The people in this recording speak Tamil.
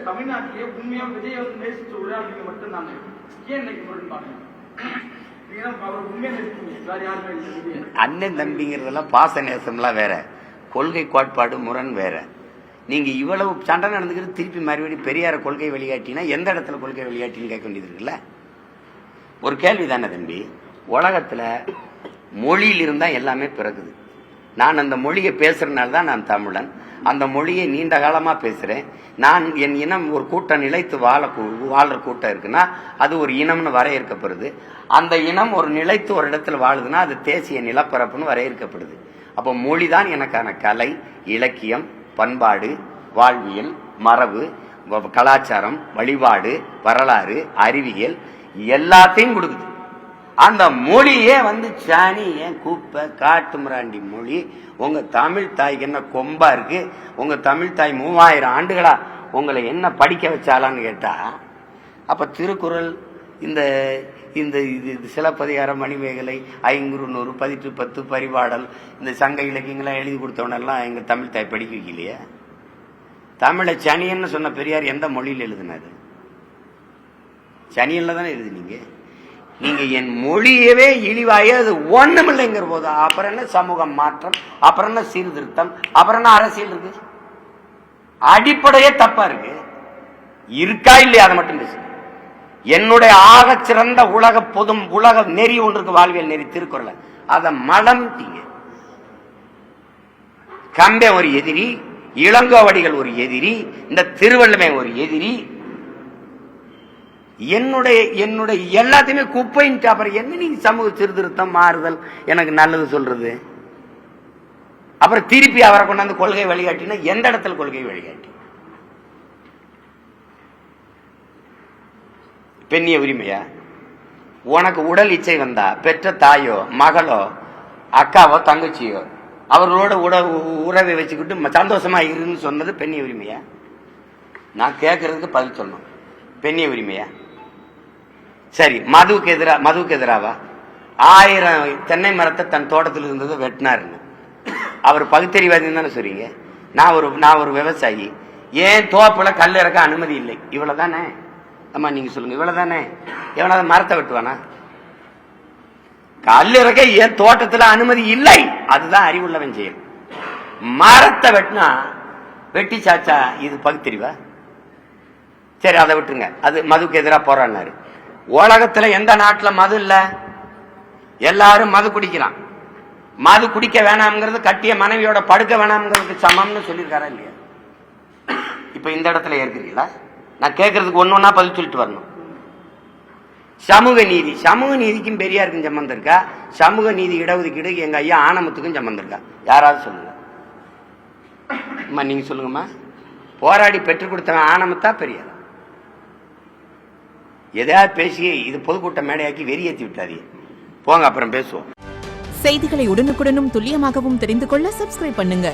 தமிழ்நாட்டிலேயே உண்மையா விஜய் நேசிச்ச ஒரு ஆள் நீங்க மட்டும் தாங்க. ஏன் இன்னைக்கு முரண்பாடு? அண்ணன் தம்பிங்கிறதெல்லாம் பாச நேசம்லாம் வேற, கொள்கை கோட்பாடு முரண் வேற. நீங்க இவ்வளவு சண்டை நடந்துக்கிட்டு திருப்பி மறுபடியும் பெரியார கொள்கை வெளியாட்டினா எந்த இடத்துல கொள்கை வெளியாட்டின்னு கேட்க வேண்டியது இருக்குல்ல. ஒரு கேள்வி தானே தம்பி, உலகத்துல மொழியில் இருந்தா எல்லாமே பிறகுது. நான் அந்த மொழியை பேசுறதுனால தான் நான் தமிழன். அந்த மொழியை நீண்ட காலமா பேசுறேன். நான் என் இனம் ஒரு கூட்டம் நிலைத்து வாழ்ற கூட்டம் இருக்குன்னா அது ஒரு இனம்னு வரையறுக்கப்படுது. அந்த இனம் ஒரு நிலைத்து ஒரு இடத்துல வாழுதுன்னா அது தேசிய நிலப்பரப்புன்னு வரையறுக்கப்படுது. அப்போ மொழிதான் எனக்கான கலை, இலக்கியம், பண்பாடு, வாழ்வியல், மரபு, கலாச்சாரம், வழிபாடு, வரலாறு, அறிவியல் எல்லாத்தையும் கொடுக்குது. அந்த மொழியே சாணி ஏன் கூப்ப காட்டு மிராண்டி மொழி. உங்க தமிழ் தாய்க்கு என்ன கொம்பா இருக்கு? உங்க தமிழ் தாய் 3000 ஆண்டுகளா உங்களை என்ன படிக்க வச்சாலான்னு கேட்டா, அப்ப திருக்குறள், இந்த இந்த சிலப்பதிகாரம், மணிமேகலை, ஐங்குறுநூறு, 10 பரிபாடல், இந்த சங்க இலக்கியங்கள்லாம் எழுதி கொடுத்தவனெல்லாம் எங்க தமிழ் தாய் படிக்க வைக்கலையா? தமிழை சனியன்னு சொன்ன பெரியார் எந்த மொழியில் எழுதினாரு? சனியன்ல தானே எழுதினீங்க. நீங்க என் மொழியவே இழிவாய அது ஒண்ணுமில்லைங்கிற போது அப்புறம் என்ன சமூக மாற்றம், அப்புறம் என்ன சீர்திருத்தம், அப்புறம் என்ன அரசியல் இருக்கு? அடிப்படையே தப்பா இருக்கு. இருக்கா இல்லையா அதை மட்டும் பேசு. என்னுடைய ஆக சிறந்த உலக நெறி ஒன்று இருக்கு, வாழ்வியல் நெறி, திருக்குறள். அதை மடம்ட்டீங்க. கம்பே ஒரு எதிரி, இளங்கோவடிகள் ஒரு எதிரி, இந்த திருவள்ளுமை ஒரு எதிரி. என்னுடைய எல்லாத்தையுமே குப்பைன்ட்டு அப்புறம் என்ன நீங்க சமூக சீர்திருத்தம், மாறுதல், எனக்கு நல்லது சொல்றது? அப்புறம் திருப்பி அவரை கொண்டாந்து கொள்கை வழிகாட்டினா எந்த இடத்துல கொள்கை வழிகாட்டி? பெண்ணிய உரிமையா? உனக்கு உடல் இச்சை வந்தா பெற்ற தாயோ, மகளோ, அக்காவோ, தங்கச்சியோ அவர்களோட உறவை வச்சுக்கிட்டு சந்தோஷமா இருன்னு சொன்னது பெண்ணிய உரிமையா? நான் கேட்கறதுக்கு பதில் சொல்லணும். பெண்ணிய உரிமையா? சரி, மதுவுக்கு எதிராவா? 1000 தென்னை மரத்தை தன் தோட்டத்தில் இருந்தது வெட்டினாருன்னு அவர் பகுத்தறிவாதின்னு தானே சொல்றீங்க. நான் ஒரு விவசாயி, ஏன் தோப்புல கல் இறக்க அனுமதி இல்லை, இவ்வளவுதானே? அம்மா நீங்க சொல்லுங்க, இவ்வளவுதானே? எவனாவது மரத்தை வெட்டுவானா? கல் இறக்க ஏன் தோட்டத்துல அனுமதி இல்லை, அதுதான் அறிவுள்ளவன் செயல். மரத்தை வெட்டினா வெட்டி சாச்சா இது பகுத்தறிவா? சரி, அதை விட்டுருங்க. அது மதுக்கு எதிராக போராடினாரு. உலகத்துல எந்த நாட்டுல மது இல்ல? எல்லாரும் மது குடிக்கிறான். மது குடிக்க வேணாம்ங்கிறது கட்டிய மனைவியோட படுக்க வேணாம்ங்கிறதுக்கு சமம்னு சொல்லியிருக்காரா இல்லையா? இப்ப இந்த இடத்துல ஏற்கிறீங்களா? நான் கேட்கறதுக்கு ஒன்னொன்னா பதில் சொல்லிட்டு வரணும். சமூக நீதிக்கும் பெரியாருக்கும் சம்பந்தம் இருக்கா? சமூக நீதி இடஒதுக்கீடு எங்க ஐயா ஆனமத்துக்கும் சம்பந்தம் இருக்கா? யாராவது சொல்லுங்க. நீங்க சொல்லுங்கம்மா. போராடி பெற்றுக் கொடுத்தவன் ஆனமத்தா பெரியார்? எதையாவது பேசி இது பொதுக்கூட்ட மேடையாக்கி வெறியேற்றி விட்டாதீங்க. போங்க, அப்புறம் பேசுவோம். செய்திகளை உடனுக்குடனும் துல்லியமாகவும் தெரிந்து கொள்ள சப்ஸ்கிரைப் பண்ணுங்க.